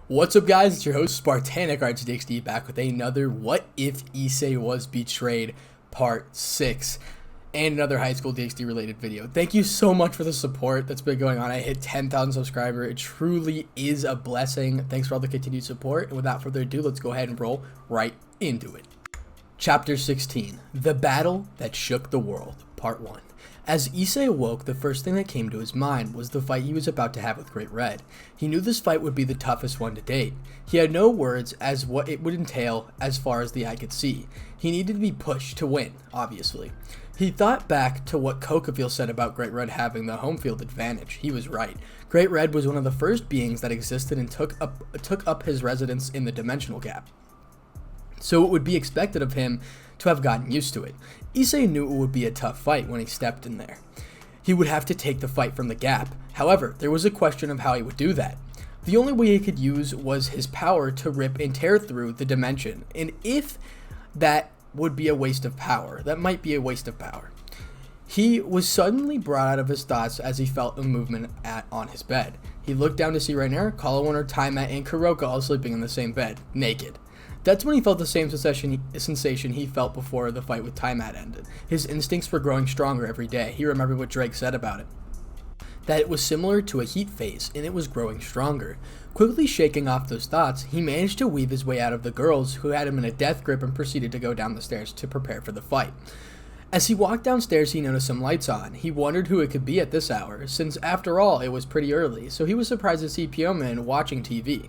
What's up, guys? It's your host Spartanic Arts DxD back with another What If Issei Was Betrayed Part 6 and another high school DxD related video. Thank you so much for the support that's been going on. I hit 10,000 subscribers. It truly is a blessing. Thanks for all the continued support. And without further ado, let's go ahead and roll right into it. Chapter 16, The Battle That Shook the World, Part 1. As Issei awoke, the first thing that came to his mind was the fight he was about to have with Great Red. He knew this fight would be the toughest one to date. He had no words as what it would entail as far as the eye could see. He needed to be pushed to win, obviously. He thought back to what Kokaville said about Great Red having the home field advantage. He was right. Great Red was one of the first beings that existed and took up his residence in the dimensional gap. So it would be expected of him to have gotten used to it. Issei knew it would be a tough fight when he stepped in there. He would have to take the fight from the gap. However, there was a question of how he would do that. The only way he could use was his power to rip and tear through the dimension. And if that would be a waste of power, that might be a waste of power. He was suddenly brought out of his thoughts as he felt a movement on his bed. He looked down to see Rainier, Kalawan, Taimat, and Kuroka all sleeping in the same bed, naked. That's when he felt the same sensation he felt before the fight with Taimat ended. His instincts were growing stronger every day. He remembered what Drake said about it, that it was similar to a heat phase, and it was growing stronger. Quickly shaking off those thoughts, he managed to weave his way out of the girls who had him in a death grip and proceeded to go down the stairs to prepare for the fight. As he walked downstairs, he noticed some lights on. He wondered who it could be at this hour, since after all, it was pretty early, so he was surprised to see Pyoman watching TV.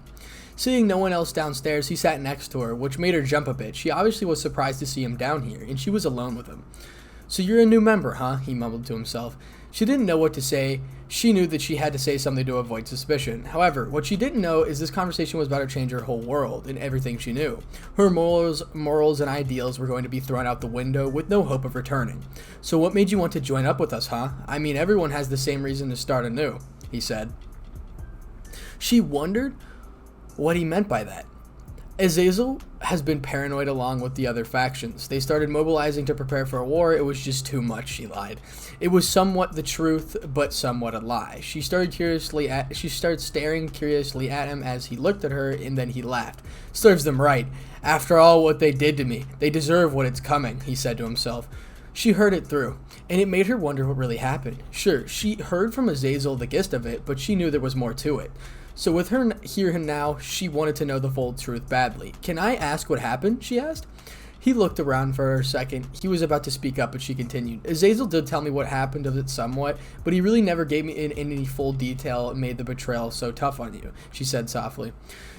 Seeing no one else downstairs, he sat next to her, which made her jump a bit. She obviously was surprised to see him down here, and she was alone with him. "So you're a new member, huh?" he mumbled to himself. She didn't know what to say. She knew that she had to say something to avoid suspicion. However, what she didn't know is this conversation was about to change her whole world and everything she knew. Her morals and ideals were going to be thrown out the window with no hope of returning. "So what made you want to join up with us, huh? I mean, everyone has the same reason to start anew," he said. She wondered what he meant by that. Azazel has been paranoid along with the other factions. They started mobilizing to prepare for a war. It was just too much, she lied. It was somewhat the truth, but somewhat a lie. She started staring curiously at him as he looked at her, and then he laughed. "Serves them right. After all what they did to me, they deserve what is coming," he said to himself. She heard it through, and it made her wonder what really happened. Sure, she heard from Azazel the gist of it, but she knew there was more to it. So with her here and now, she wanted to know the full truth badly. "Can I ask what happened?" she asked. He looked around for a second. He was about to speak up, but she continued. "Azazel did tell me what happened of it somewhat, but he really never gave me in any full detail and made the betrayal so tough on you," she said softly.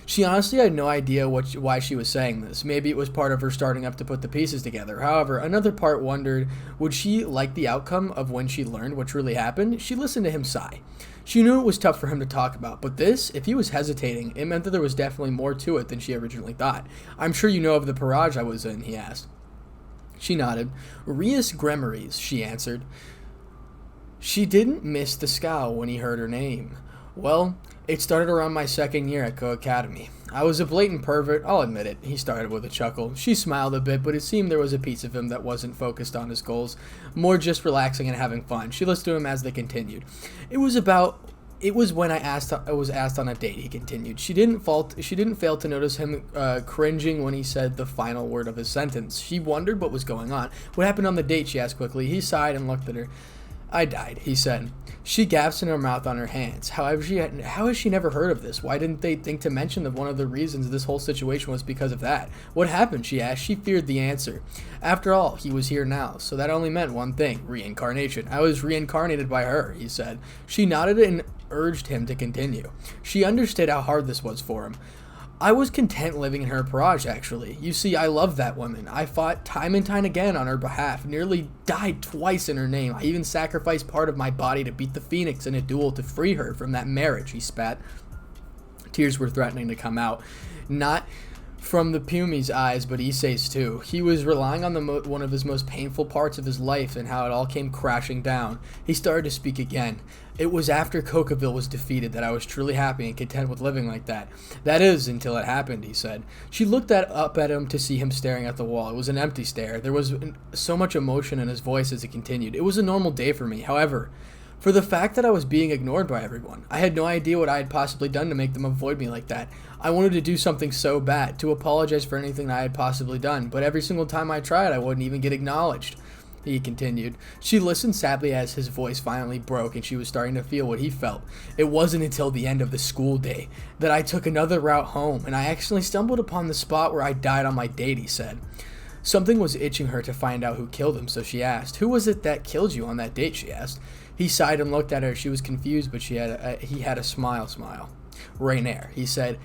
She honestly had no idea why she was saying this. Maybe it was part of her starting up to put the pieces together. However, another part wondered, would she like the outcome of when she learned what truly happened? She listened to him sigh. She knew it was tough for him to talk about, but this, if he was hesitating, it meant that there was definitely more to it than she originally thought. "I'm sure you know of the purge I was in," he asked. She nodded. "Rias Gremories," she answered. She didn't miss the scowl when he heard her name. "Well, it started around my second year at Co-Academy. I was a blatant pervert, I'll admit it," he started with a chuckle. She smiled a bit, but it seemed there was a piece of him that wasn't focused on his goals, more just relaxing and having fun. She listened to him as they continued. It was when I was asked on a date," he continued. She didn't fail to notice him cringing when he said the final word of his sentence. She wondered what was going on. "What happened on the date?" she asked quickly. He sighed and looked at her. "I died," he said. She gasped in her mouth on her hands. How has she never heard of this? Why didn't they think to mention that one of the reasons this whole situation was because of that? "What happened?" she asked. She feared the answer. After all, he was here now, so that only meant one thing: reincarnation. "I was reincarnated by her," he said. She nodded and urged him to continue. She understood how hard this was for him. "I was content living in her purge, actually. You see, I love that woman. I fought time and time again on her behalf, nearly died twice in her name. I even sacrificed part of my body to beat the Phoenix in a duel to free her from that marriage," he spat. Tears were threatening to come out. Not from the Pumi's eyes, but Issei's too. He was relying on one of his most painful parts of his life and how it all came crashing down. He started to speak again. "It was after Kokaville was defeated that I was truly happy and content with living like that. That is, until it happened," he said. She looked up at him to see him staring at the wall. It was an empty stare. There was so much emotion in his voice as he continued. "It was a normal day for me. However, For the fact that I was being ignored by everyone. I had no idea what I had possibly done to make them avoid me like that. I wanted to do something so bad, to apologize for anything that I had possibly done, but every single time I tried, I wouldn't even get acknowledged. He continued. She listened sadly as his voice finally broke and she was starting to feel what he felt. It wasn't until the end of the school day that I took another route home and I accidentally stumbled upon the spot where I died on my date, he said. Something was itching her to find out who killed him, so she asked, "Who was it that killed you on that date?" she asked. He sighed and looked at her. She was confused, but he had a smile. Rainier, he said.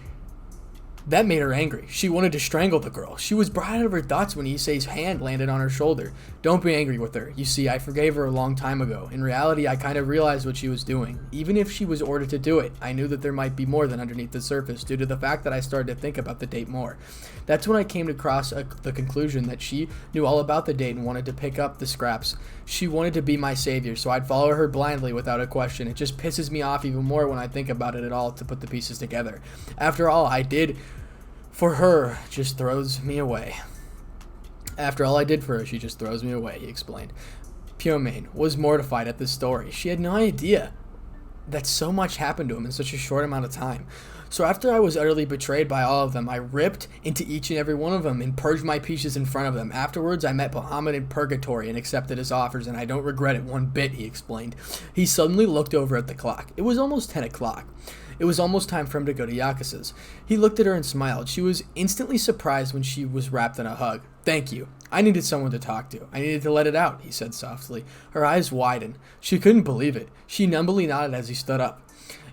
That made her angry. She wanted to strangle the girl. She was brought out of her thoughts when Issei's hand landed on her shoulder. Don't be angry with her. You see, I forgave her a long time ago. In reality, I kind of realized what she was doing. Even if she was ordered to do it, I knew that there might be more than underneath the surface due to the fact that I started to think about the date more. That's when I came across the conclusion that she knew all about the date and wanted to pick up the scraps. She wanted to be my savior, so I'd follow her blindly without a question. It just pisses me off even more when I think about it at all to put the pieces together. After all I did for her just throws me away. After all I did for her, she just throws me away, he explained. Pyomain was mortified at this story. She had no idea that so much happened to him in such a short amount of time. So after I was utterly betrayed by all of them, I ripped into each and every one of them and purged my pieces in front of them. Afterwards, I met Bahamut in Purgatory and accepted his offers, and I don't regret it one bit, he explained. He suddenly looked over at the clock. It was almost 10 o'clock. It was almost time for him to go to Yakuza's. He looked at her and smiled. She was instantly surprised when she was wrapped in a hug. Thank you. I needed someone to talk to. I needed to let it out, he said softly. Her eyes widened. She couldn't believe it. She numbly nodded as he stood up.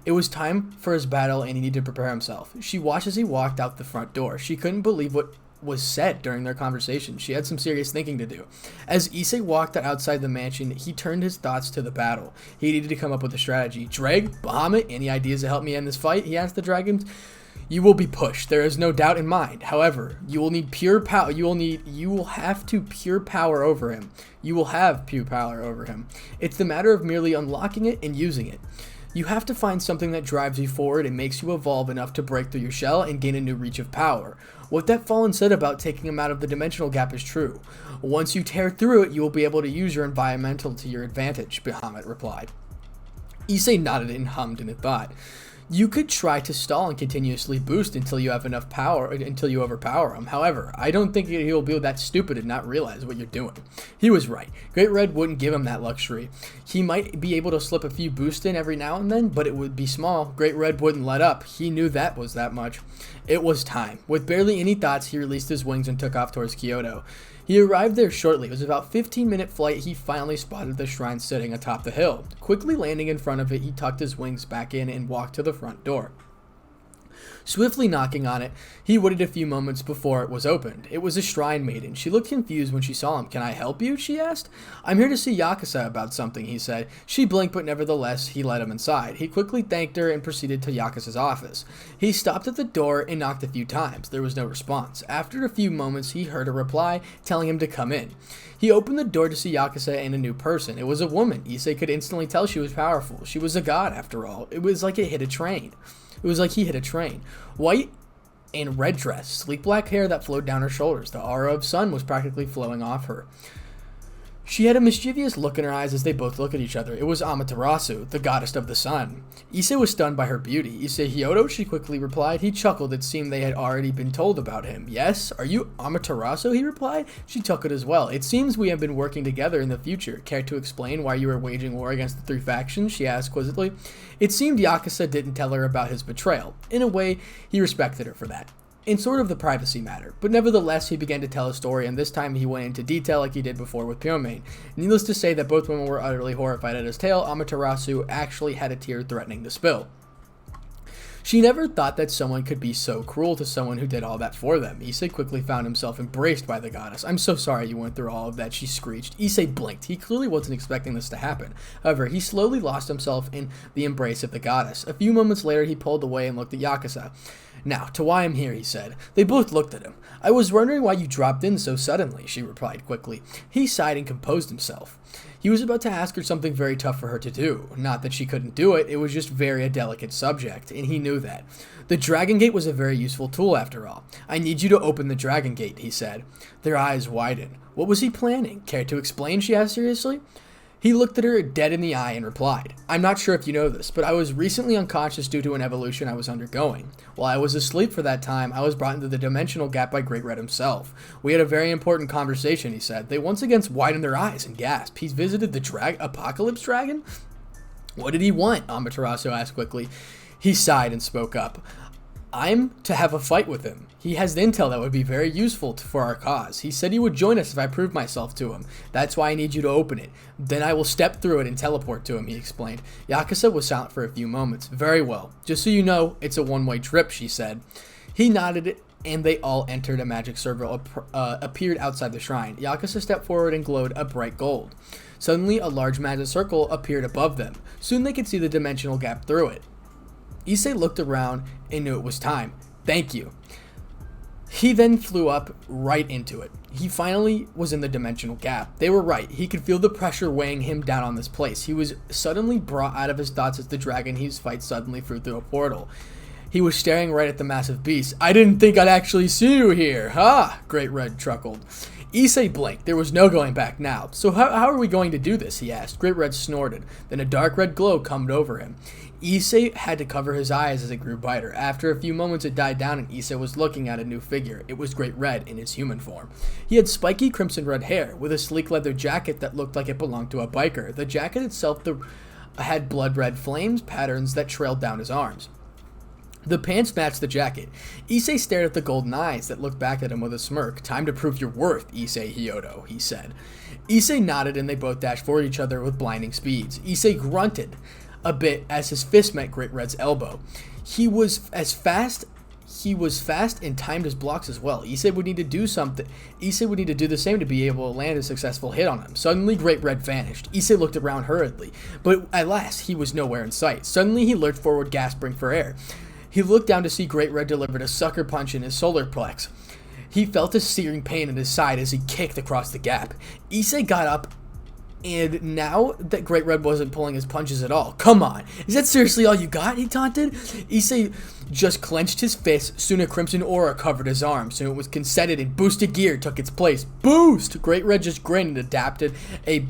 It was time for his battle and he needed to prepare himself. She watched as he walked out the front door. She couldn't believe what was said during their conversation. She had some serious thinking to do. As Issei walked outside the mansion, he turned his thoughts to the battle. He needed to come up with a strategy. Dreg, Bahamut, any ideas to help me end this fight? He asked the dragons. You will be pushed. There is no doubt in mind. However, you will need pure power. You will have to pure power over him. You will have pure power over him. It's the matter of merely unlocking it and using it. You have to find something that drives you forward and makes you evolve enough to break through your shell and gain a new reach of power. What that Fallen said about taking him out of the dimensional gap is true. Once you tear through it, you will be able to use your environmental to your advantage, Bahamut replied. Issei nodded and hummed in thought. You could try to stall and continuously boost until you have enough power, until you overpower him. However, I don't think he'll be that stupid and not realize what you're doing. He was right. Great Red wouldn't give him that luxury. He might be able to slip a few boosts in every now and then, but it would be small. Great Red wouldn't let up. He knew that was that much. It was time. With barely any thoughts, he released his wings and took off towards Kyoto. He arrived there shortly. It was about a 15-minute flight. He finally spotted the shrine sitting atop the hill. Quickly landing in front of it, he tucked his wings back in and walked to the front door. Swiftly knocking on it, he waited a few moments before it was opened. It was a shrine maiden. She looked confused when she saw him. Can I help you? She asked. I'm here to see Yakuza about something, he said. She blinked, but nevertheless, he let him inside. He quickly thanked her and proceeded to Yakuza's office. He stopped at the door and knocked a few times. There was no response. After a few moments, he heard a reply telling him to come in. He opened the door to see Yakuza and a new person. It was a woman. Issei could instantly tell she was powerful. She was a god, after all. It was like he hit a train. White and red dress, sleek black hair that flowed down her shoulders. The aura of sun was practically flowing off her. She had a mischievous look in her eyes as they both looked at each other. It was Amaterasu, the goddess of the sun. Issei was stunned by her beauty. Issei hyoudou, she quickly replied. He chuckled. It seemed they had already been told about him. Yes? Are you Amaterasu? He replied. She chuckled as well. It seems we have been working together in the future. Care to explain why you were waging war against the three factions? She asked quizzically. It seemed Yakuza didn't tell her about his betrayal. In a way, he respected her for that. In sort of the privacy matter, but nevertheless he began to tell a story, and this time he went into detail like he did before with Pyomain. Needless to say that both women were utterly horrified at his tale. Amaterasu actually had a tear threatening to spill. She never thought that someone could be so cruel to someone who did all that for them. Issei quickly found himself embraced by the goddess. I'm so sorry you went through all of that, she screeched. Issei blinked. He clearly wasn't expecting this to happen. However, he slowly lost himself in the embrace of the goddess. A few moments later, he pulled away and looked at Yakuza. Now, to why I'm here, he said. They both looked at him. I was wondering why you dropped in so suddenly, she replied quickly. He sighed and composed himself. He was about to ask her something very tough for her to do. Not that she couldn't do it, it was just a delicate subject, and he knew that. The Dragon Gate was a very useful tool after all. I need you to open the Dragon Gate, he said. Their eyes widened. What was he planning? Care to explain, she asked seriously. He looked at her dead in the eye and replied, "I'm not sure if you know this, but I was recently unconscious due to an evolution I was undergoing. While I was asleep for that time, I was brought into the dimensional gap by Great Red himself. We had a very important conversation," he said. They once again widened their eyes and gasped. "He's visited the Apocalypse Dragon? What did he want?" Amaterasu asked quickly. He sighed and spoke up. "I'm to have a fight with him. He has the intel that would be very useful for our cause. He said he would join us if I proved myself to him. That's why I need you to open it. Then I will step through it and teleport to him," he explained. Yakuza was silent for a few moments. "Very well. Just so you know, it's a one-way trip," she said. He nodded, and they all entered. A magic circle appeared outside the shrine. Yakuza stepped forward and glowed a bright gold. Suddenly, a large magic circle appeared above them. Soon they could see the dimensional gap through it. Issei looked around and knew it was time. "Thank you." He then flew up right into it. He finally was in the dimensional gap. They were right. He could feel the pressure weighing him down on this place. He was suddenly brought out of his thoughts as the dragon he's fight suddenly flew through a portal. He was staring right at the massive beast. "I didn't think I'd actually see you here, huh?" Great Red chuckled. Issei blinked. There was no going back now. "So how are we going to do this?" he asked. Great Red snorted. Then a dark red glow comed over him. Issei had to cover his eyes as it grew brighter. After a few moments it died down and Issei was looking at a new figure. It was Great Red in his human form. He had spiky crimson red hair with a sleek leather jacket that looked like it belonged to a biker. The jacket itself had blood red flames patterns that trailed down his arms. The pants matched the jacket. Issei stared at the golden eyes that looked back at him with a smirk. "Time to prove your worth, Issei hyoudou," he said. Issei nodded and they both dashed for each other with blinding speeds. Issei grunted a bit as his fist met Great Red's elbow. He was fast and timed his blocks as well. Issei would need to do the same to be able to land a successful hit on him. Suddenly, Great Red vanished. Issei looked around hurriedly, but at last he was nowhere in sight. Suddenly, he lurched forward, gasping for air. He looked down to see Great Red delivered a sucker punch in his solar plex. He felt a searing pain in his side as he kicked across the gap. Issei got up, and now that Great Red wasn't pulling his punches at all. "Come on, is that seriously all you got?" he taunted. Issei just clenched his fist. Soon a crimson aura covered his arm. Soon it was consented and boosted gear took its place. Boost! Great Red just grinned and adapted a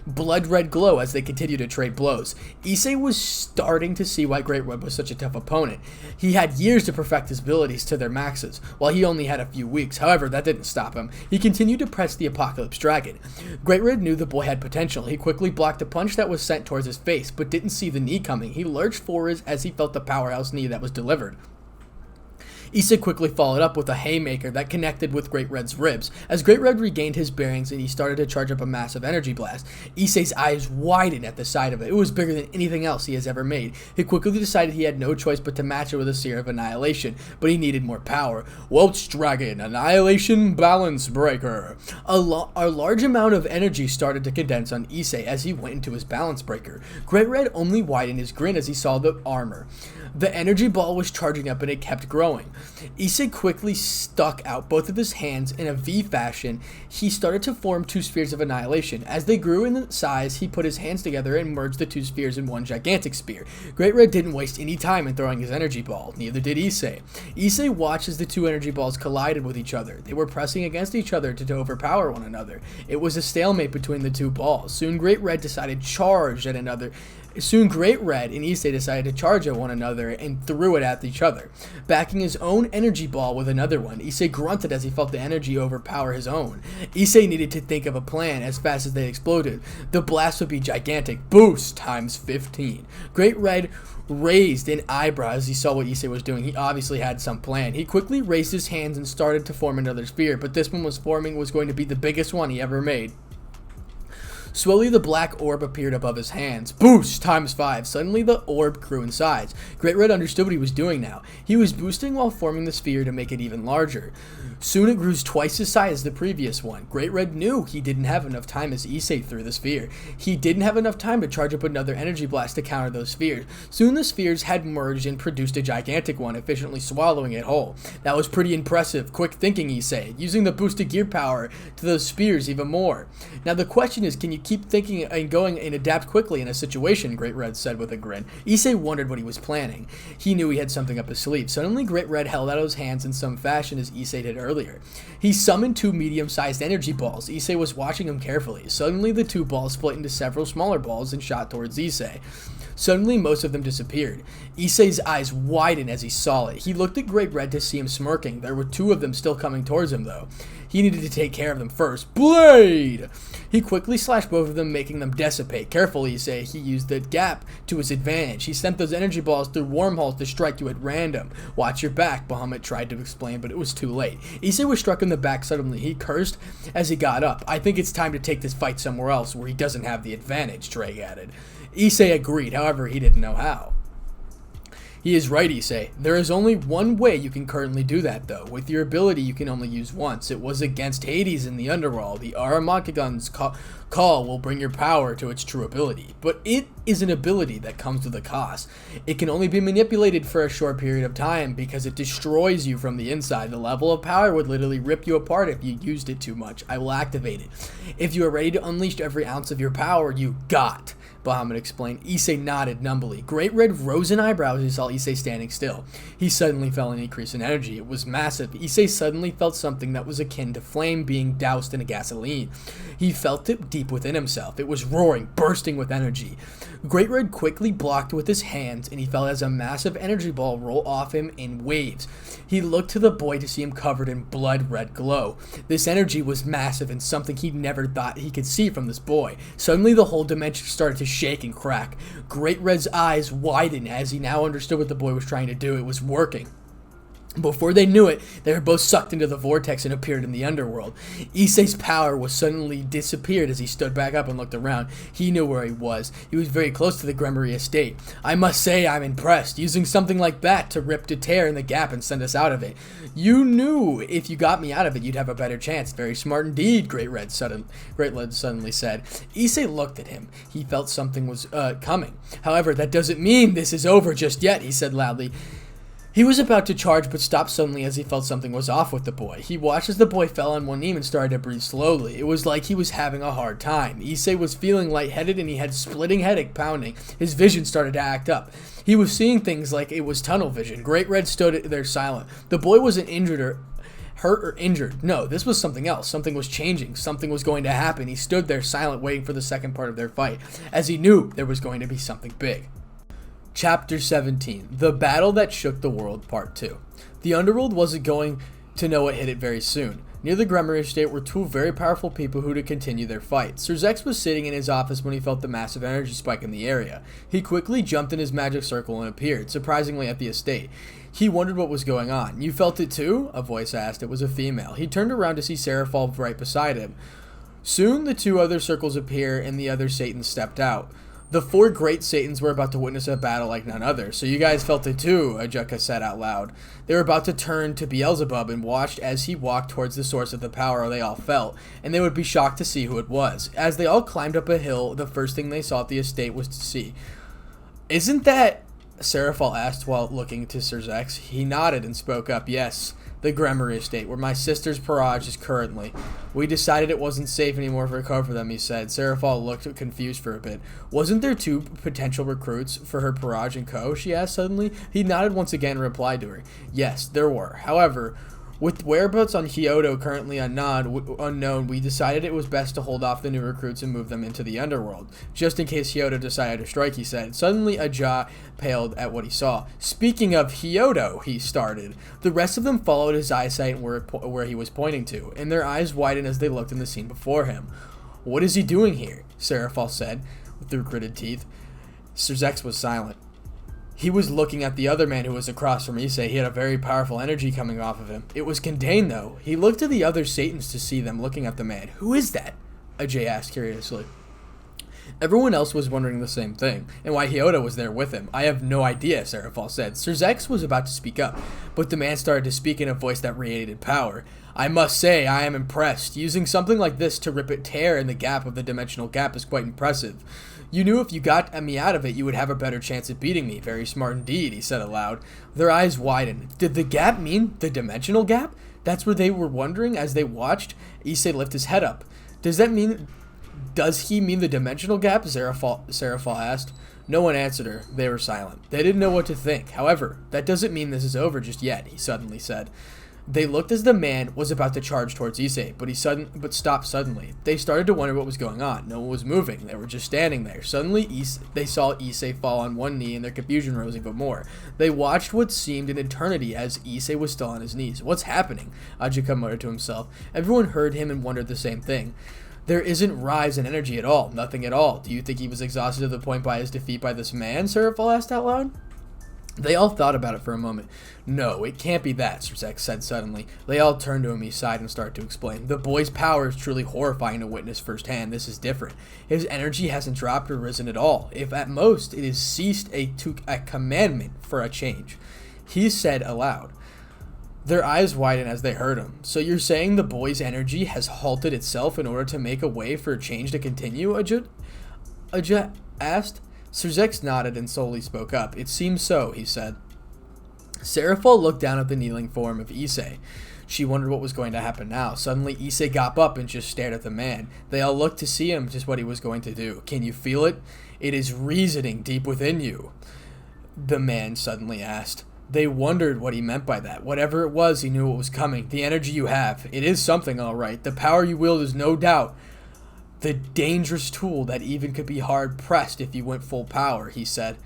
blood red glow as they continued to trade blows. Issei was starting to see why Great Red was such a tough opponent. He had years to perfect his abilities to their maxes, while he only had a few weeks. However, that didn't stop him. He continued to press the Apocalypse Dragon. Great Red knew the boy had potential. He quickly blocked a punch that was sent towards his face, but didn't see the knee coming. He lurched forward as he felt the powerhouse knee that was delivered. Issei quickly followed up with a haymaker that connected with Great Red's ribs. As Great Red regained his bearings and he started to charge up a massive energy blast, Issei's eyes widened at the sight of it. It was bigger than anything else he has ever made. He quickly decided he had no choice but to match it with a Seer of Annihilation, but he needed more power. Welch Dragon, Annihilation Balance Breaker. A large amount of energy started to condense on Issei as he went into his balance breaker. Great Red only widened his grin as he saw the armor. The energy ball was charging up and it kept growing. Issei quickly stuck out both of his hands in a V fashion. He started to form two spheres of annihilation. As they grew in size, he put his hands together and merged the two spheres in one gigantic spear. Great Red didn't waste any time in throwing his energy ball. Neither did Issei. Issei watched as the two energy balls collided with each other. They were pressing against each other to overpower one another. It was a stalemate between the two balls. Soon Great Red and Issei decided to charge at one another and threw it at each other, backing his own energy ball with another one. Issei grunted as he felt the energy overpower his own. Issei needed to think of a plan as fast as they exploded. The blast would be gigantic. Boost times 15. Great Red raised an eyebrow as he saw what Issei was doing. He obviously had some plan. He quickly raised his hands and started to form another sphere, but this one was going to be the biggest one he ever made. Slowly, the black orb appeared above his hands. Boost times 5. Suddenly, the orb grew in size. Great Red understood what he was doing now. He was boosting while forming the sphere to make it even larger. Soon, it grew twice as size as the previous one. Great Red knew he didn't have enough time as Issei threw the sphere. He didn't have enough time to charge up another energy blast to counter those spheres. Soon, the spheres had merged and produced a gigantic one, efficiently swallowing it whole. That was pretty impressive. Quick thinking, Issei, using the boosted gear power to those spheres even more. Now, the question is, can you keep thinking and going and adapt quickly in a situation, Great Red said with a grin. Issei wondered what he was planning. He knew he had something up his sleeve. Suddenly, Great Red held out his hands in some fashion as Issei did earlier. He summoned 2 medium-sized energy balls. Issei was watching him carefully. Suddenly, the 2 balls split into several smaller balls and shot towards Issei. Suddenly, most of them disappeared. Issei's eyes widened as he saw it. He looked at Great Red to see him smirking. There were 2 of them still coming towards him, though. He needed to take care of them first. Blade! He quickly slashed both of them, making them dissipate. Carefully, Issei, he used the gap to his advantage. He sent those energy balls through wormholes to strike you at random. Watch your back, Bahamut tried to explain, but it was too late. Issei was struck in the back suddenly. He cursed as he got up. I think it's time to take this fight somewhere else where he doesn't have the advantage, Drake added. Issei agreed, however, he didn't know how. He is right, Issei. There is only one way you can currently do that, though. With your ability, you can only use once. It was against Hades in the underworld. The Aramageddon's call will bring your power to its true ability. But it is an ability that comes with a cost. It can only be manipulated for a short period of time because it destroys you from the inside. The level of power would literally rip you apart if you used it too much. I will activate it. If you are ready to unleash every ounce of your power, you got. Bahamut explained. Issei nodded numbly. Great Red rose in eyebrows as he saw Issei standing still. He suddenly felt an increase in energy. It was massive. Issei suddenly felt something that was akin to flame being doused in a gasoline. He felt it deep within himself. It was roaring, bursting with energy. Great Red quickly blocked with his hands, and he felt as a massive energy ball roll off him in waves. He looked to the boy to see him covered in blood-red glow. This energy was massive and something he never thought he could see from this boy. Suddenly, the whole dimension started to shake and crack. Great Red's eyes widened as he now understood what the boy was trying to do. It was working. Before they knew it, they were both sucked into the vortex and appeared in the underworld. Issei's power was suddenly disappeared as he stood back up and looked around. He knew where he was. He was very close to the Gremory estate. I must say I'm impressed. Using something like that to rip to tear in the gap and send us out of it. You knew if you got me out of it, you'd have a better chance. Very smart indeed, Great Red suddenly said. Issei looked at him. He felt something was coming. However, that doesn't mean this is over just yet, he said loudly. He was about to charge but stopped suddenly as he felt something was off with the boy. He watched as the boy fell on one knee and started to breathe slowly. It was like he was having a hard time. Issei was feeling lightheaded and he had splitting headache pounding. His vision started to act up. He was seeing things like it was tunnel vision. Great Red stood there silent. The boy wasn't injured or hurt or injured. No, this was something else. Something was changing. Something was going to happen. He stood there silent waiting for the second part of their fight as he knew there was going to be something big. Chapter 17, The Battle That Shook the World, Part 2. The underworld wasn't going to know what hit it very soon. Near the Gremory estate were 2 very powerful people who to continue their fight. Serzex was sitting in his office when he felt the massive energy spike in the area. He quickly jumped in his magic circle and appeared, surprisingly at the estate. He wondered what was going on. You felt it too? A voice asked. It was a female. He turned around to see Sarah fall right beside him. Soon the 2 other circles appeared and the other Satans stepped out. The 4 great Satans were about to witness a battle like none other, so you guys felt it too, Ajuka said out loud. They were about to turn to Beelzebub and watched as he walked towards the source of the power they all felt, and they would be shocked to see who it was. As they all climbed up a hill, the first thing they saw at the estate was to see. Isn't that... Seraphal asked while looking to Serzex. He nodded and spoke up. Yes, the Gremory estate, where my sister's purge is currently. We decided it wasn't safe anymore for them, he said. Seraphal looked confused for a bit. Wasn't there 2 potential recruits for her purge and co? She asked suddenly. He nodded once again and replied to her. Yes, there were. However, with whereabouts on hyoudou currently unknown, we decided it was best to hold off the new recruits and move them into the underworld, just in case hyoudou decided to strike, he said. Suddenly, a jaw paled at what he saw. Speaking of hyoudou, he started. The rest of them followed his eyesight where he was pointing to, and their eyes widened as they looked in the scene before him. What is he doing here? Seraphal said, through gritted teeth. Serzex was silent. He was looking at the other man who was across from Issei. He had a very powerful energy coming off of him. It was contained, though. He looked to the other Satans to see them looking at the man. Who is that? Ajay asked curiously. Everyone else was wondering the same thing, and why hyoudou was there with him. I have no idea, Seraphal said. Serzex was about to speak up, but the man started to speak in a voice that radiated power. I must say, I am impressed. Using something like this to rip a tear in the gap of the dimensional gap is quite impressive. You knew if you got me out of it, you would have a better chance at beating me. Very smart indeed, he said aloud. Their eyes widened. Did the gap mean the dimensional gap? That's what they were wondering as they watched Issei lift his head up. Does that mean Does he mean the dimensional gap? Serafal asked. No one answered her. They were silent. They didn't know what to think. However, that doesn't mean this is over just yet, he suddenly said. They looked as the man was about to charge towards Issei, but stopped suddenly. They started to wonder what was going on. No one was moving. They were just standing there. Suddenly, they saw Issei fall on one knee, and their confusion rose even more. They watched what seemed an eternity as Issei was still on his knees. What's happening? Ajika muttered to himself. Everyone heard him and wondered the same thing. There isn't rise in energy at all. Nothing at all. Do you think he was exhausted to the point by his defeat by this man? Serafal asked out loud. They all thought about it for a moment. No, it can't be that, Zex said suddenly. They all turned to him, he sighed and started to explain. The boy's power is truly horrifying to witness firsthand. This is different. His energy hasn't dropped or risen at all. If at most, it has ceased a commandment for a change. He said aloud. Their eyes widened as they heard him. So you're saying the boy's energy has halted itself in order to make a way for a change to continue? Ajit asked. Zex nodded and slowly spoke up. It seems so, he said. Serafal looked down at the kneeling form of Issei. She wondered what was going to happen now. Suddenly, Issei got up and just stared at the man. They all looked to see him, just what he was going to do. Can you feel it? It is reasoning deep within you, the man suddenly asked. They wondered what he meant by that. Whatever it was, he knew what was coming. The energy you have. It is something, all right. The power you wield is no doubt the dangerous tool that even could be hard-pressed if you went full power, he said.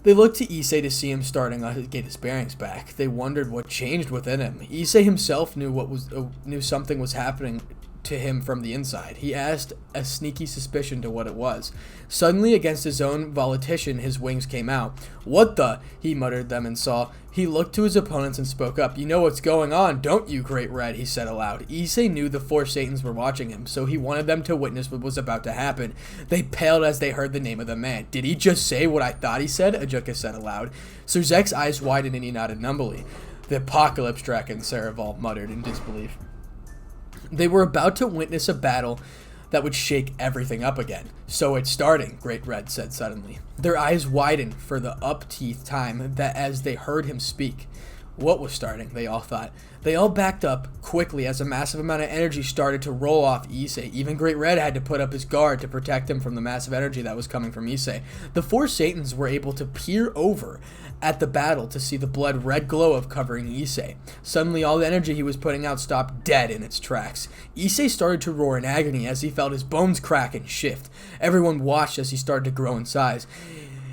They looked to Issei to see him starting to get his bearings back. They wondered what changed within him. Issei himself knew something was happening to him from the inside. He asked a sneaky suspicion to what it was. Suddenly, against his own volition, his wings came out. What the? He muttered them and saw. He looked to his opponents and spoke up. You know what's going on, don't you, Great Red? He said aloud. Issei knew the four Satans were watching him, so he wanted them to witness what was about to happen. They paled as they heard the name of the man. Did he just say what I thought he said? Ajuka said aloud. Sir Zek's eyes widened and he nodded numbly. The Apocalypse Dragon, Serafal muttered in disbelief. They were about to witness a battle that would shake everything up again. So it's starting, Great Red said suddenly. Their eyes widened for the up-teeth time that as they heard him speak. What was starting, they all thought. They all backed up quickly as a massive amount of energy started to roll off Issei. Even Great Red had to put up his guard to protect him from the massive energy that was coming from Issei. The four Satans were able to peer over at the battle to see the blood red glow of covering Issei. Suddenly, all the energy he was putting out stopped dead in its tracks. Issei started to roar in agony as he felt his bones crack and shift. Everyone watched as he started to grow in size.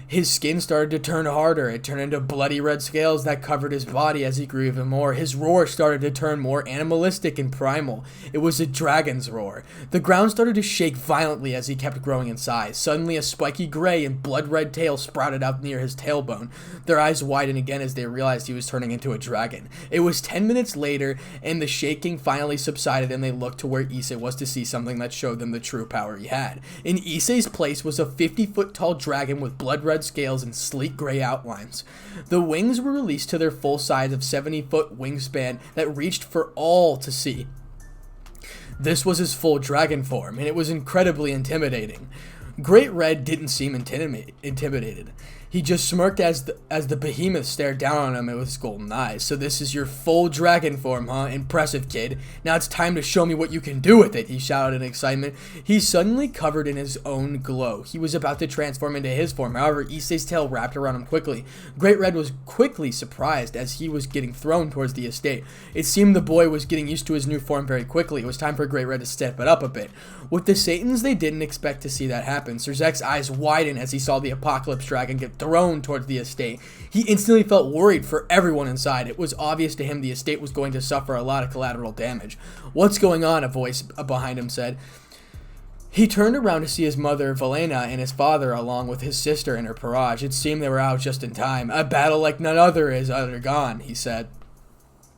His skin started to turn harder. It turned into bloody red scales that covered his body as he grew even more. His roar started to turn more animalistic and primal. It was a dragon's roar. The ground started to shake violently as he kept growing in size. Suddenly, a spiky gray and blood-red tail sprouted out near his tailbone. Their eyes widened again as they realized he was turning into a dragon. It was 10 minutes later, and the shaking finally subsided, and they looked to where Issei was to see something that showed them the true power he had. In Issei's place was a 50-foot-tall dragon with blood-red scales and sleek gray outlines. The wings were released to their full size of 70-foot wingspan that reached for all to see. This was his full dragon form, and it was incredibly intimidating. Great Red didn't seem intimidated. He just smirked as the behemoth stared down on him with his golden eyes. So this is your full dragon form, huh? Impressive, kid. Now it's time to show me what you can do with it, he shouted in excitement. He suddenly covered in his own glow. He was about to transform into his form. However, Issei's tail wrapped around him quickly. Great Red was quickly surprised as he was getting thrown towards the estate. It seemed the boy was getting used to his new form very quickly. It was time for Great Red to step it up a bit. With the Satans, they didn't expect to see that happen. Sir Zek's eyes widened as he saw the Apocalypse Dragon get thrown towards the estate. He instantly felt worried for everyone inside. It was obvious to him the estate was going to suffer a lot of collateral damage. What's going on? A voice behind him said. He turned around to see his mother, Valena, and his father, along with his sister and her Purge. It seemed they were out just in time. A battle like none other is undergone, he said.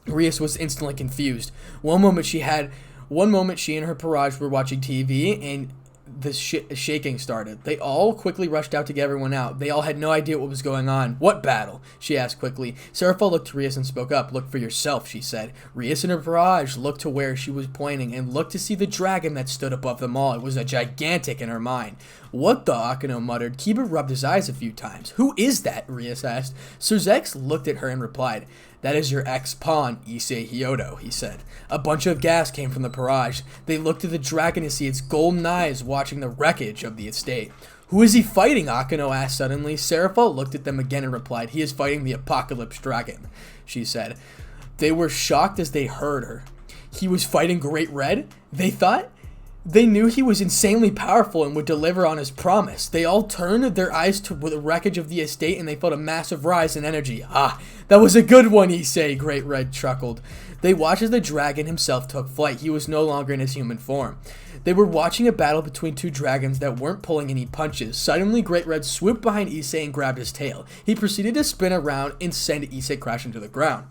Rias was instantly confused. One moment she and her Purge were watching TV, and the shaking started. They all quickly rushed out to get everyone out. They all had no idea what was going on. What battle? She asked quickly. Serafal looked to Rias and spoke up. Look for yourself, she said. Rias and her barrage looked to where she was pointing and looked to see the dragon that stood above them all. It was a gigantic in her mind. "What the?" Akeno muttered. Kiba rubbed his eyes a few times. "Who is that?" Rias asked. Sir Zex looked at her and replied, "That is your ex-pawn, Issei Hyoudou," he said. A bunch of gas came from the purge. They looked at the dragon to see its golden eyes watching the wreckage of the estate. "Who is he fighting?" Akeno asked suddenly. Serapha looked at them again and replied, "He is fighting the Apocalypse Dragon," she said. They were shocked as they heard her. He was fighting Great Red? They thought? They knew he was insanely powerful and would deliver on his promise. They all turned their eyes to the wreckage of the estate and they felt a massive rise in energy. "Ah, that was a good one," Issei, Great Red chuckled. They watched as the dragon himself took flight. He was no longer in his human form. They were watching a battle between two dragons that weren't pulling any punches. Suddenly, Great Red swooped behind Issei and grabbed his tail. He proceeded to spin around and send Issei crashing to the ground.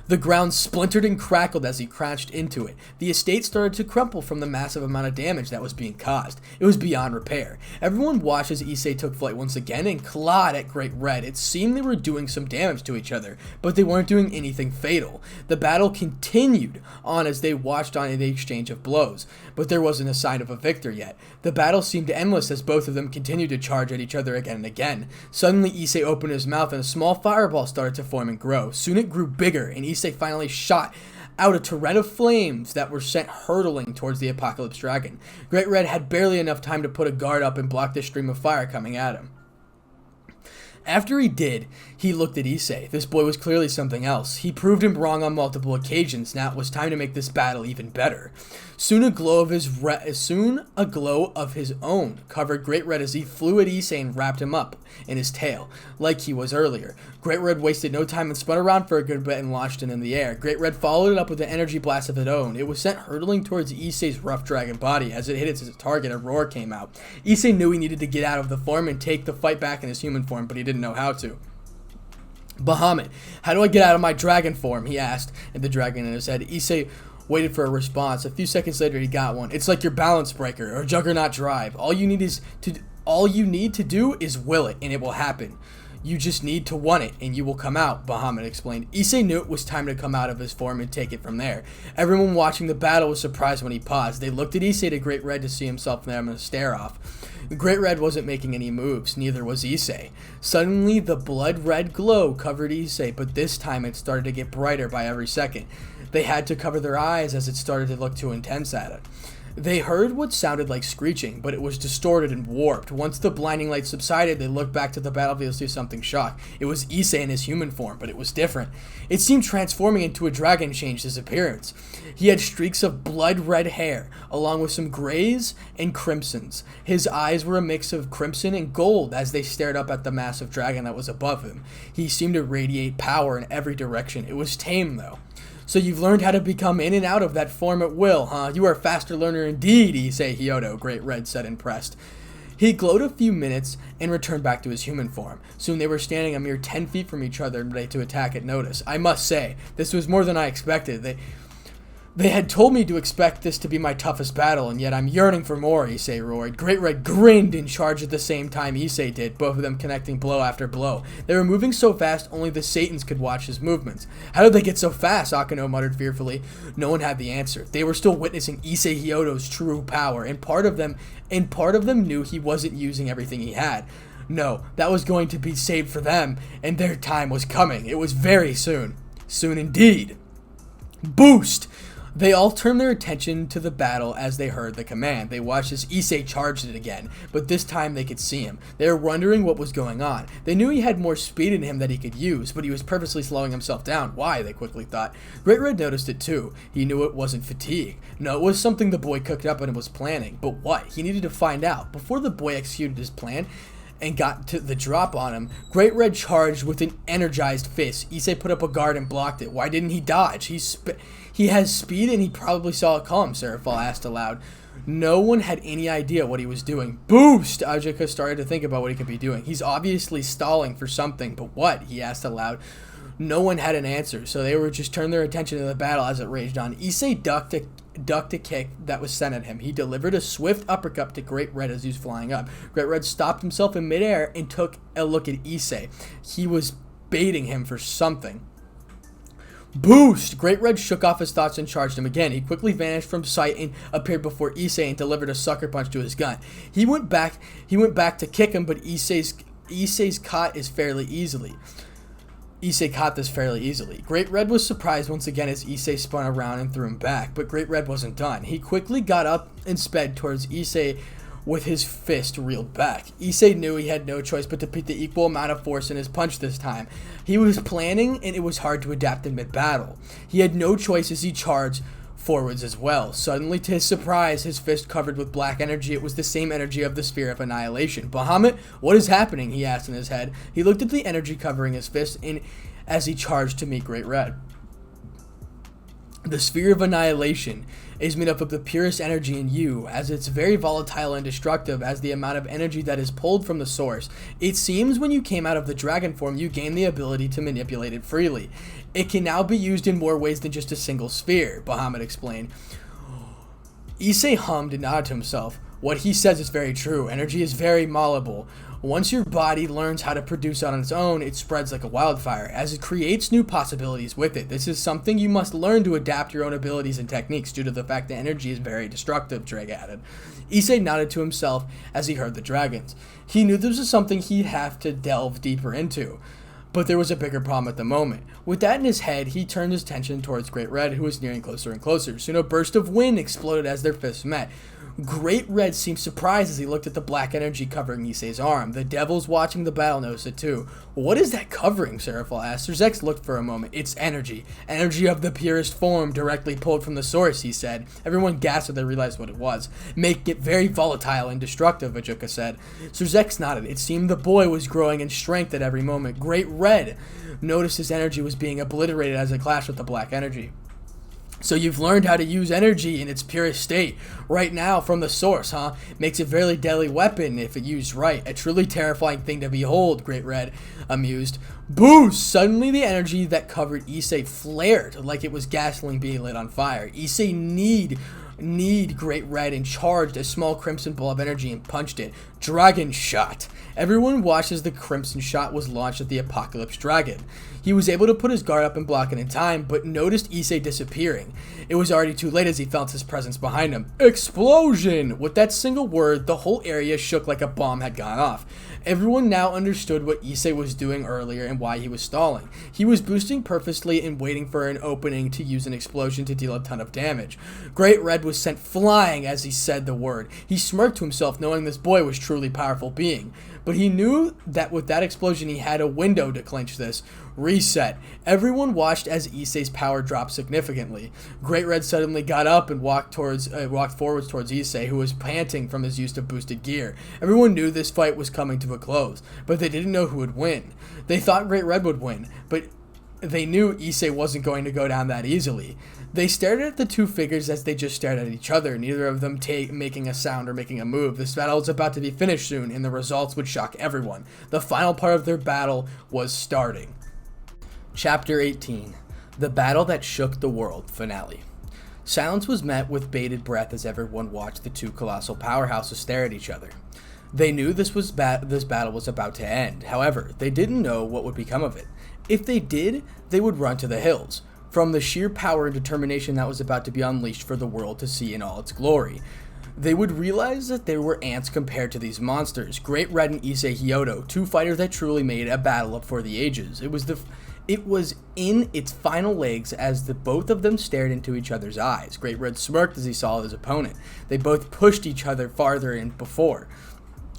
The ground splintered and crackled as he crashed into it. The estate started to crumple from the massive amount of damage that was being caused. It was beyond repair. Everyone watched as Issei took flight once again and clawed at Great Red. It seemed they were doing some damage to each other, but they weren't doing anything fatal. The battle continued on as they watched on the exchange of blows, but there wasn't a sign of a victor yet. The battle seemed endless as both of them continued to charge at each other again and again. Suddenly, Issei opened his mouth and a small fireball started to form and grow. Soon it grew bigger, and Issei finally shot out a torrent of flames that were sent hurtling towards the Apocalypse Dragon. Great Red had barely enough time to put a guard up and block the stream of fire coming at him. After he did, he looked at Issei. This boy was clearly something else. He proved him wrong on multiple occasions. Now it was time to make this battle even better. Soon a glow of his own covered Great Red as he flew at Issei and wrapped him up in his tail, like he was earlier. Great Red wasted no time and spun around for a good bit and launched it in the air. Great Red followed it up with an energy blast of its own. It was sent hurtling towards Issei's rough dragon body. As it hit its target, a roar came out. Issei knew he needed to get out of the form and take the fight back in his human form, but he didn't know how to. "Bahamut, how do I get out of my dragon form?" he asked at the dragon in his head. Issei waited for a response. A few seconds later, he got one. "It's like your balance breaker or Juggernaut drive. All you need to do is will it, and it will happen. You just need to want it, and you will come out," Bahamut explained. Issei knew it was time to come out of his form and take it from there. Everyone watching the battle was surprised when he paused. They looked at Issei to Great Red to see himself from them and stare off. Great Red wasn't making any moves, neither was Issei. Suddenly, the blood-red glow covered Issei, but this time it started to get brighter by every second. They had to cover their eyes as it started to look too intense at it. They heard what sounded like screeching, but it was distorted and warped. Once the blinding light subsided, they looked back to the battlefield to see something shocked. It was Issei in his human form, but it was different. It seemed transforming into a dragon changed his appearance. He had streaks of blood-red hair, along with some grays and crimsons. His eyes were a mix of crimson and gold as they stared up at the massive dragon that was above him. He seemed to radiate power in every direction. It was tame, though. "So you've learned how to become in and out of that form at will, huh? You are a faster learner indeed," Issei Hyoudou, Great Red said impressed. He glowed a few minutes and returned back to his human form. Soon they were standing a mere 10 feet from each other and ready to attack at notice. "I must say, this was more than I expected. They had told me to expect this to be my toughest battle, and yet I'm yearning for more," Issei roared. Great Red grinned and charged at the same time Issei did, both of them connecting blow after blow. They were moving so fast only the Satans could watch his movements. "How did they get so fast?" Akeno muttered fearfully. No one had the answer. They were still witnessing Issei Hyoudou's true power, and part of them knew he wasn't using everything he had. No, that was going to be saved for them, and their time was coming. It was very soon. Soon indeed. Boost! They all turned their attention to the battle as they heard the command. They watched as Issei charged it again, but this time they could see him. They were wondering what was going on. They knew he had more speed in him that he could use, but he was purposely slowing himself down. Why, they quickly thought. Great Red noticed it too. He knew it wasn't fatigue. No, it was something the boy cooked up and was planning. But what? He needed to find out. Before the boy executed his plan and got to the drop on him, Great Red charged with an energized fist. Issei put up a guard and blocked it. Why didn't he dodge? He has speed and he probably saw it come, Serapha asked aloud. No one had any idea what he was doing. Boost! Ajika started to think about what he could be doing. He's obviously stalling for something, but what? He asked aloud. No one had an answer, so they were just turned their attention to the battle as it raged on. Issei ducked a kick that was sent at him. He delivered a swift uppercut to Great Red as he was flying up. Great Red stopped himself in midair and took a look at Issei. He was baiting him for something. Boost! Great Red shook off his thoughts and charged him again. He quickly vanished from sight and appeared before Issei and delivered a sucker punch to his gun. He went back to kick him, but Issei caught this fairly easily. Great Red was surprised once again as Issei spun around and threw him back, but Great Red wasn't done. He quickly got up and sped towards Issei with his fist reeled back. Issei knew he had no choice but to put the equal amount of force in his punch this time. He was planning, and it was hard to adapt in mid-battle. He had no choice as he charged forwards as well. Suddenly, to his surprise, his fist covered with black energy. It was the same energy of the Sphere of Annihilation. Bahamut, what is happening? He asked in his head. He looked at the energy covering his fist as he charged to meet Great Red. The Sphere of Annihilation is made up of the purest energy in you, as it's very volatile and destructive as the amount of energy that is pulled from the source. It seems when you came out of the dragon form, you gained the ability to manipulate it freely. It can now be used in more ways than just a single sphere, Bahamut explained. Issei hummed and nodded to himself. What he says is very true. Energy is very malleable. Once your body learns how to produce it on its own, it spreads like a wildfire, as it creates new possibilities with it. This is something you must learn to adapt your own abilities and techniques due to the fact that energy is very destructive, Drake added. Issei nodded to himself as he heard the dragons. He knew this was something he'd have to delve deeper into, but there was a bigger problem at the moment. With that in his head, he turned his attention towards Great Red, who was nearing closer and closer. Soon a burst of wind exploded as their fists met. Great Red seemed surprised as he looked at the black energy covering Issei's arm. The devils watching the battle noticed it too. What is that covering? Seraphil asked. Sir Zex looked for a moment. It's energy. Energy of the purest form, directly pulled from the source, he said. Everyone gasped when they realized what it was. Make it very volatile and destructive, Ajuka said. Sir Zex nodded. It seemed the boy was growing in strength at every moment. Great Red noticed his energy was being obliterated as it clashed with the black energy. So you've learned how to use energy in its purest state right now from the source, huh? Makes a very deadly weapon if it used right. A truly terrifying thing to behold, Great Red amused. Boost! Suddenly the energy that covered Issei flared like it was gasoline being lit on fire. Issei need Great Red and charged a small crimson ball of energy and punched it. Dragon shot. Everyone watched as the crimson shot was launched at the Apocalypse Dragon. He was able to put his guard up and block it in time, but noticed Issei disappearing. It was already too late as he felt his presence behind him. Explosion! With that single word, the whole area shook like a bomb had gone off. Everyone now understood what Issei was doing earlier and why he was stalling. He was boosting purposely and waiting for an opening to use an explosion to deal a ton of damage. Great Red was sent flying as he said the word. He smirked to himself knowing this boy was truly powerful being. But he knew that with that explosion he had a window to clinch this. Reset. Everyone watched as Issei's power dropped significantly. Great Red suddenly got up and walked forwards towards Issei, who was panting from his use of boosted gear. Everyone knew this fight was coming to a close, but they didn't know who would win. They thought Great Red would win, but they knew Issei wasn't going to go down that easily. They stared at the two figures as they just stared at each other, neither of them making a sound or making a move. This battle was about to be finished soon, and the results would shock everyone. The final part of their battle was starting. Chapter 18. The Battle That Shook the World, Finale. Silence was met with bated breath as everyone watched the two colossal powerhouses stare at each other. They knew this battle was about to end. However, they didn't know what would become of it. If they did, they would run to the hills, from the sheer power and determination that was about to be unleashed for the world to see in all its glory. They would realize that they were ants compared to these monsters. Great Red and Issei hyoudou, two fighters that truly made a battle up for the ages. It was in its final legs as the both of them stared into each other's eyes. Great Red smirked as he saw his opponent. They both pushed each other farther than before.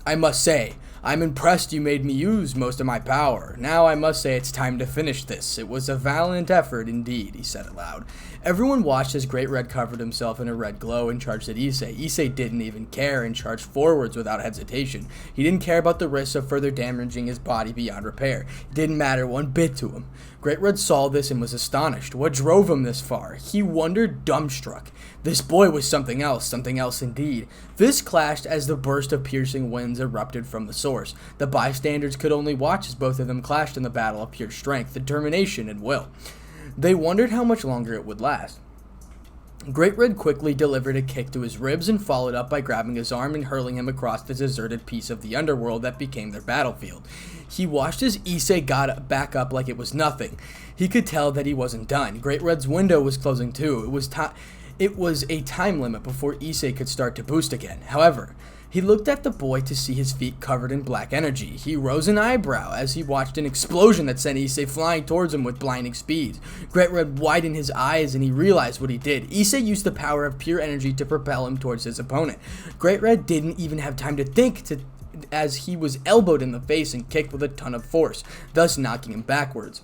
I must say, I'm impressed you made me use most of my power. Now I must say it's time to finish this. It was a valiant effort indeed, he said aloud. Everyone watched as Great Red covered himself in a red glow and charged at Issei. Issei didn't even care and charged forwards without hesitation. He didn't care about the risks of further damaging his body beyond repair. It didn't matter one bit to him. Great Red saw this and was astonished. What drove him this far? He wondered, dumbstruck. This boy was something else indeed. This clashed as the burst of piercing winds erupted from the source. The bystanders could only watch as both of them clashed in the battle of pure strength, determination, and will. They wondered how much longer it would last. Great Red quickly delivered a kick to his ribs and followed up by grabbing his arm and hurling him across the deserted piece of the underworld that became their battlefield. He watched as Issei got back up like it was nothing. He could tell that he wasn't done. Great Red's window was closing too. It was a time limit before Issei could start to boost again. However, he looked at the boy to see his feet covered in black energy. He rose an eyebrow as he watched an explosion that sent Issei flying towards him with blinding speed. Great Red widened his eyes and he realized what he did. Issei used the power of pure energy to propel him towards his opponent. Great Red didn't even have time to think as he was elbowed in the face and kicked with a ton of force, thus knocking him backwards.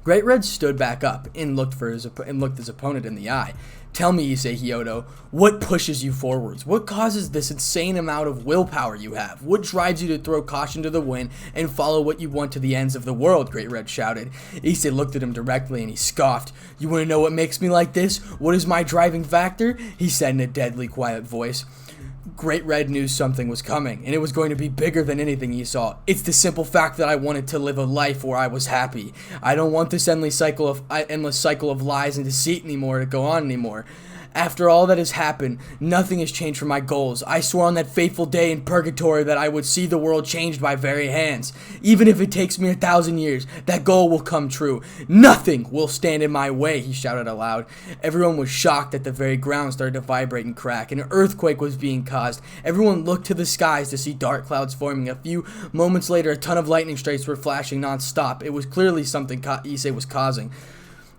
Great Red stood back up and looked his opponent in the eye. Tell me, Issei Hyoudou, what pushes you forwards? What causes this insane amount of willpower you have? What drives you to throw caution to the wind and follow what you want to the ends of the world? Great Red shouted. Issei looked at him directly and he scoffed. You want to know what makes me like this? What is my driving factor? He said in a deadly quiet voice. Great Red knew something was coming, and it was going to be bigger than anything he saw. It's the simple fact that I wanted to live a life where I was happy. I don't want this endless cycle of lies and deceit to go on anymore. After all that has happened, nothing has changed for my goals. I swore on that fateful day in purgatory that I would see the world changed by very hands. Even if it takes me 1,000 years, that goal will come true. Nothing will stand in my way, he shouted aloud. Everyone was shocked that the very ground started to vibrate and crack. An earthquake was being caused. Everyone looked to the skies to see dark clouds forming. A few moments later, a ton of lightning strikes were flashing non-stop. It was clearly something Issei was causing.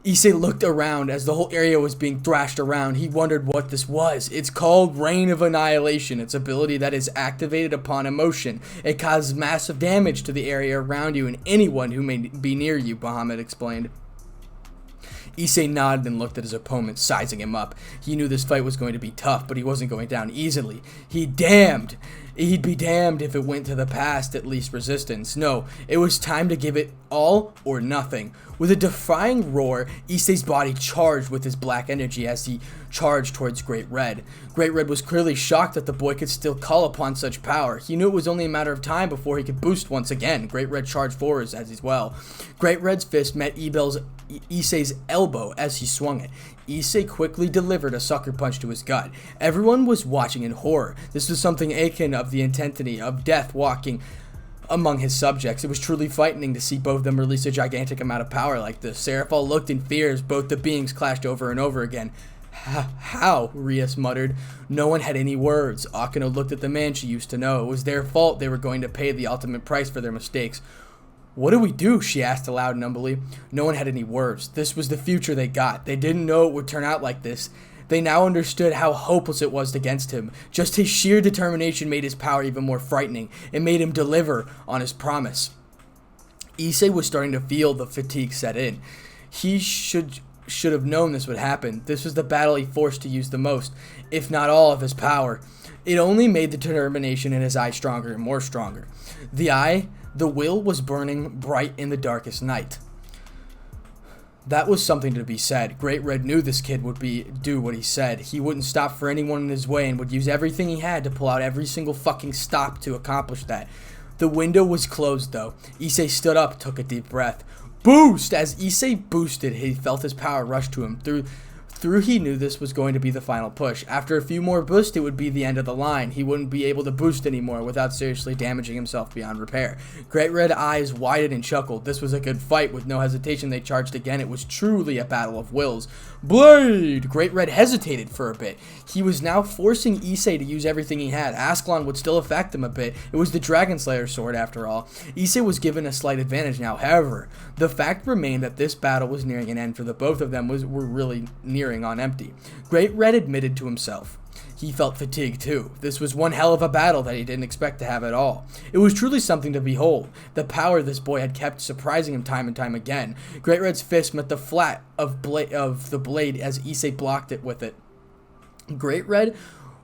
Issei looked around as the whole area was being thrashed around. He wondered what this was. It's called Rain of Annihilation. It's an ability that is activated upon emotion. It causes massive damage to the area around you and anyone who may be near you, Bahamut explained. Issei nodded and looked at his opponent, sizing him up. He knew this fight was going to be tough, but he wasn't going down easily. He'd be damned if it went to the past, at least resistance. No, it was time to give it all or nothing. With a defying roar, Issei's body charged with his black energy as he charged towards Great Red. Great Red was clearly shocked that the boy could still call upon such power. He knew it was only a matter of time before he could boost once again. Great Red charged forwards as well. Great Red's fist met Issei's elbow as he swung it. Issei quickly delivered a sucker punch to his gut. Everyone was watching in horror. This was something akin of the intensity of death walking among his subjects. It was truly frightening to see both of them release a gigantic amount of power like this. Seraphol looked in fear as both the beings clashed over and over again. How? Rias muttered. No one had any words. Akeno looked at the man she used to know. It was their fault. They were going to pay the ultimate price for their mistakes. What do we do? She asked aloud and humbly. No one had any words. This was the future they got. They didn't know it would turn out like this. They now understood how hopeless it was against him. Just his sheer determination made his power even more frightening. It made him deliver on his promise. Issei was starting to feel the fatigue set in. He should have known this would happen. This was the battle he forced to use the most, if not all of his power. It only made the determination in his eye stronger and more stronger. The will was burning bright in the darkest night. That was something to be said. Great Red knew this kid would do what he said. He wouldn't stop for anyone in his way and would use everything he had to pull out every single fucking stop to accomplish that. The window was closed though. Issei stood up, took a deep breath. Boost! As Issei boosted, he felt his power rush to him. Through he knew this was going to be the final push. After a few more boosts, it would be the end of the line. He wouldn't be able to boost anymore without seriously damaging himself beyond repair. Great Red eyes widened and chuckled. This was a good fight. With no hesitation, they charged again. It was truly a battle of wills. Blade! Great Red hesitated for a bit. He was now forcing Issei to use everything he had. Ascalon would still affect him a bit. It was the Dragon Slayer sword after all. Issei was given a slight advantage now. However, the fact remained that this battle was nearing an end for the both of them were really nearing on empty. Great Red admitted to himself. He felt fatigued too. This was one hell of a battle that he didn't expect to have at all. It was truly something to behold. The power this boy had kept surprising him time and time again. Great Red's fist met the flat of the blade as Issei blocked it with it. Great Red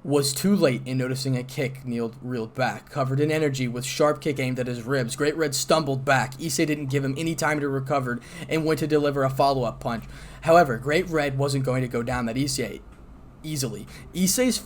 was too late in noticing a kick reeled back, covered in energy with sharp kick aimed at his ribs. Great Red stumbled back. Issei didn't give him any time to recover and went to deliver a follow-up punch. However, Great Red wasn't going to go down that easily. Issei's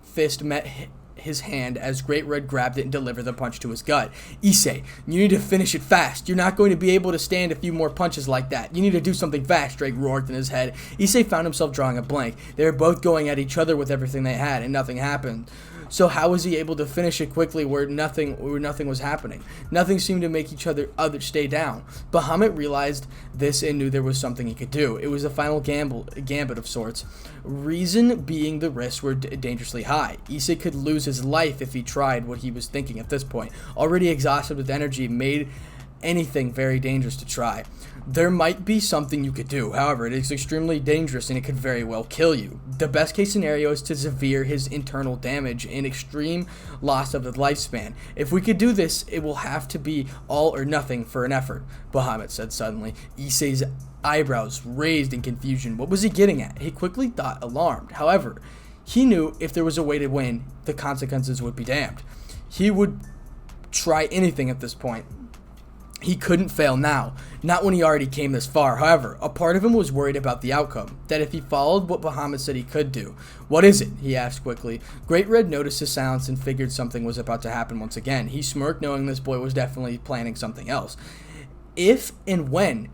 fist met his hand as Great Red grabbed it and delivered the punch to his gut. Issei, you need to finish it fast. You're not going to be able to stand a few more punches like that. You need to do something fast, Drake roared in his head. Issei found himself drawing a blank. They were both going at each other with everything they had, and nothing happened. So how was he able to finish it quickly where nothing was happening? Nothing seemed to make each other stay down. Bahamut realized this and knew there was something he could do. It was a final gambit of sorts. Reason being the risks were dangerously high. Issei could lose his life if he tried what he was thinking at this point. Already exhausted with energy, made anything very dangerous to try. There might be something you could do, however, it is extremely dangerous and it could very well kill you. The best case scenario is to severe his internal damage and extreme loss of the lifespan. If we could do this, it will have to be all or nothing for an effort, Bahamut said suddenly. Issei's eyebrows raised in confusion. What was he getting at? He quickly thought alarmed. However, he knew if there was a way to win, the consequences would be damned. He would try anything at this point. He couldn't fail now, not when he already came this far. However, a part of him was worried about the outcome, that if he followed what Bahamut said he could do. What is it? He asked quickly. Great Red noticed his silence and figured something was about to happen once again. He smirked, knowing this boy was definitely planning something else. If and when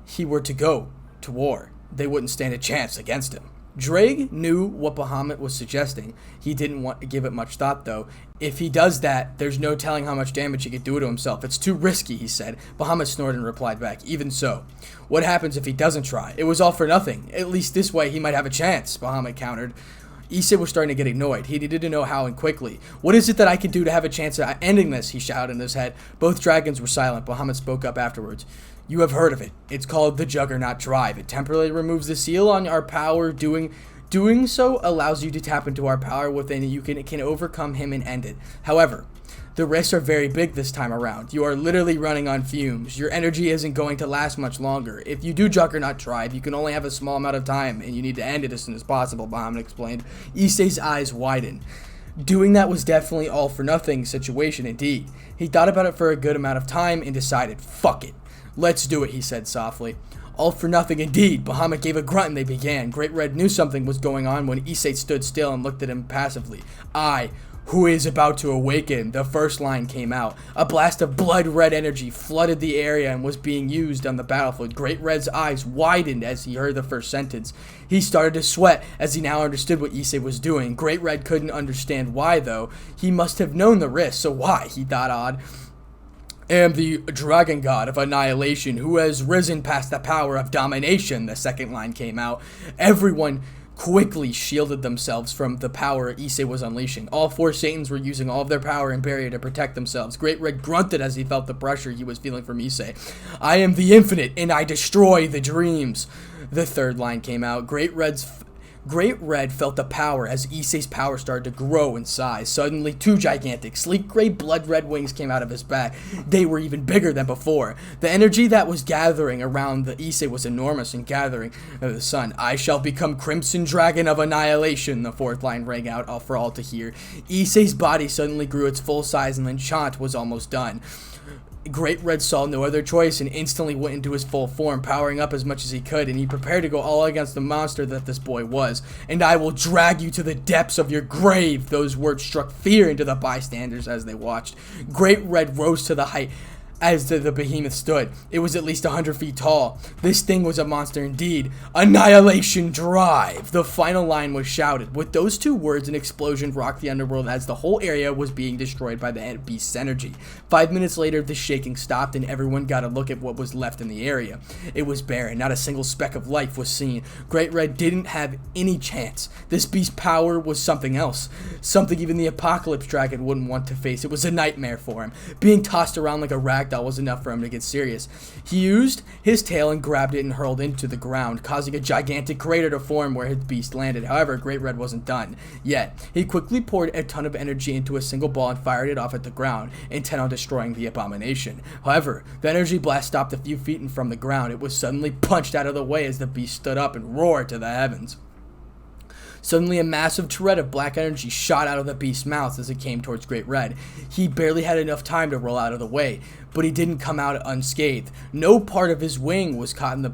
he were to go to war, they wouldn't stand a chance against him. Drake knew what Bahamut was suggesting. He didn't want to give it much thought, though. If he does that, there's no telling how much damage he could do to himself. It's too risky, he said. Bahamut snorted and replied back, even so. What happens if he doesn't try? It was all for nothing. At least this way he might have a chance, Bahamut countered. Issei was starting to get annoyed. He needed to know how and quickly. What is it that I could do to have a chance at ending this? He shouted in his head. Both dragons were silent. Bahamut spoke up afterwards. You have heard of it. It's called the Juggernaut Drive. It temporarily removes the seal on our power. Doing so allows you to tap into our power within. You can overcome him and end it. However, the risks are very big this time around. You are literally running on fumes. Your energy isn't going to last much longer. If you do Juggernaut Drive, you can only have a small amount of time, and you need to end it as soon as possible, Bahamut explained. Issei's eyes widened. Doing that was definitely all for nothing situation indeed. He thought about it for a good amount of time and decided, fuck it. Let's do it, he said softly. All for nothing indeed. Bahamut gave a grunt and they began. Great Red knew something was going on when Issei stood still and looked at him passively. Who is about to awaken? The first line came out. A blast of blood-red energy flooded the area and was being used on the battlefield. Great Red's eyes widened as he heard the first sentence. He started to sweat as he now understood what Issei was doing. Great Red couldn't understand why, though. He must have known the risk, so why? He thought odd. Am the dragon god of annihilation who has risen past the power of domination, the second line came out. Everyone quickly shielded themselves from the power Issei was unleashing. All four Satans were using all of their power and barrier to protect themselves. Great Red grunted as he felt the pressure he was feeling from Issei. I am the infinite and I destroy the dreams. The third line came out. Great Red felt the power as Issei's power started to grow in size. Suddenly, two gigantic, sleek gray blood-red wings came out of his back. They were even bigger than before. The energy that was gathering around the Issei was enormous and gathering the sun. I shall become Crimson Dragon of Annihilation, the fourth line rang out for all to hear. Issei's body suddenly grew its full size and the enchant was almost done. Great Red saw no other choice and instantly went into his full form, powering up as much as he could, and he prepared to go all against the monster that this boy was. And I will drag you to the depths of your grave. Those words struck fear into the bystanders as they watched. Great Red rose to the height as the behemoth stood. It was at least 100 feet tall. This thing was a monster indeed. Annihilation Drive! The final line was shouted. With those two words, an explosion rocked the underworld as the whole area was being destroyed by the beast's energy. 5 minutes later, the shaking stopped and everyone got a look at what was left in the area. It was barren. Not a single speck of life was seen. Great Red didn't have any chance. This beast's power was something else. Something even the Apocalypse Dragon wouldn't want to face. It was a nightmare for him. Being tossed around like a ragdoll was enough for him to get serious. He used his tail and grabbed it and hurled into the ground, causing a gigantic crater to form where his beast landed. However, Great Red wasn't done yet. He quickly poured a ton of energy into a single ball and fired it off at the ground, intent on destroying the abomination. However, the energy blast stopped a few feet from the ground. It was suddenly punched out of the way as the beast stood up and roared to the heavens. Suddenly, a massive turret of black energy shot out of the beast's mouth as it came towards Great Red. He barely had enough time to roll out of the way. but he didn't come out unscathed. A part of his wing was caught in the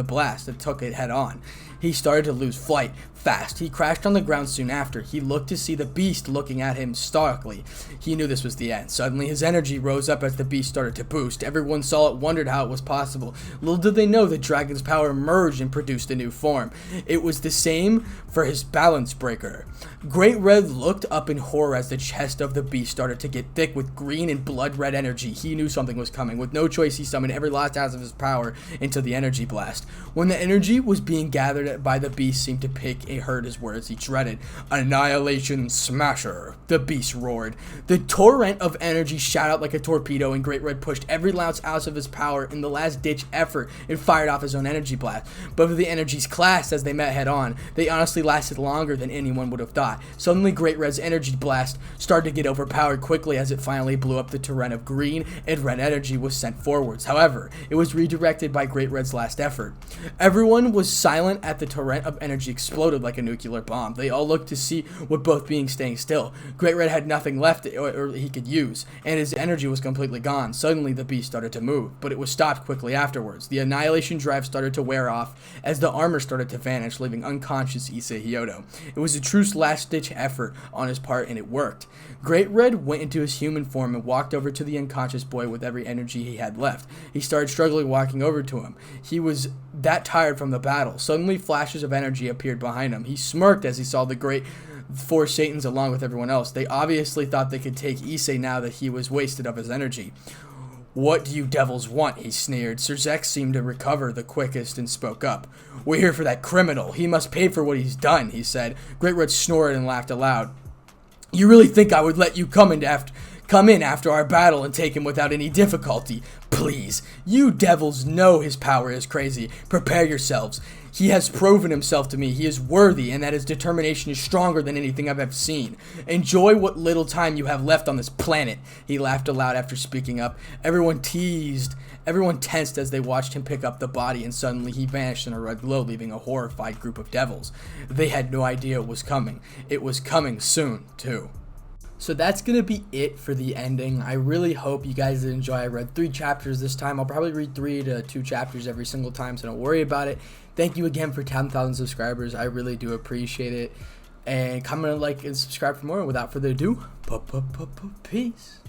blast that took it head on. He started to lose flight fast. He crashed on the ground soon after. He looked to see the beast looking at him starkly. He knew this was the end. Suddenly his energy rose up as the beast started to boost. Everyone saw it, wondered how it was possible. Little did they know the dragon's power merged and produced a new form. It was the same for his balance breaker. Great Red looked up in horror as the chest of the beast started to get thick with green and blood red energy. He knew something was coming. With no choice, he summoned every last ounce of his power into the energy blast. When the energy was being gathered by the beast seemed to pick and heard his words he dreaded. Annihilation Smasher, the beast roared. The torrent of energy shot out like a torpedo, and Great Red pushed every last ounce of his power in the last-ditch effort and fired off his own energy blast. Both of the energies clashed as they met head-on. They honestly lasted longer than anyone would have thought. Suddenly, Great Red's energy blast started to get overpowered quickly as it finally blew up. The torrent of green and red energy was sent forwards. However, it was redirected by Great Red's last effort. Everyone was silent as the torrent of energy exploded like a nuclear bomb. They all looked to see what both beings staying still. Great Red had nothing left or he could use, and his energy was completely gone. Suddenly, the beast started to move, but it was stopped quickly afterwards. The annihilation drive started to wear off as the armor started to vanish, leaving unconscious Issei Hyoudou. It was a true last-ditch effort on his part, and it worked. Great Red went into his human form and walked over to the unconscious boy with every energy he had left. He started struggling walking over to him. He was that tired from the battle. Suddenly, flashes of energy appeared behind him. He smirked as he saw the great four Satans along with everyone else. They obviously thought they could take Issei now that he was wasted of his energy. "What do you devils want?" he sneered. Sir Zex seemed to recover the quickest and spoke up. "We're here for that criminal. He must pay for what he's done," he said. Great Red snorted and laughed aloud. "You really think I would let you come in after our battle and take him without any difficulty? Please, you devils know his power is crazy. Prepare yourselves. He has proven himself to me. He is worthy, and that his determination is stronger than anything I've ever seen. Enjoy what little time you have left on this planet." He laughed aloud after speaking up. Everyone tensed as they watched him pick up the body, and suddenly he vanished in a red glow, leaving a horrified group of devils. They had no idea it was coming. It was coming soon, too. So that's going to be it for the ending. I really hope you guys did enjoy. I read 3 chapters this time. I'll probably read 3 to 2 chapters every single time, so don't worry about it. Thank you again for 10,000 subscribers. I really do appreciate it. And comment, like, and subscribe for more. Without further ado, peace.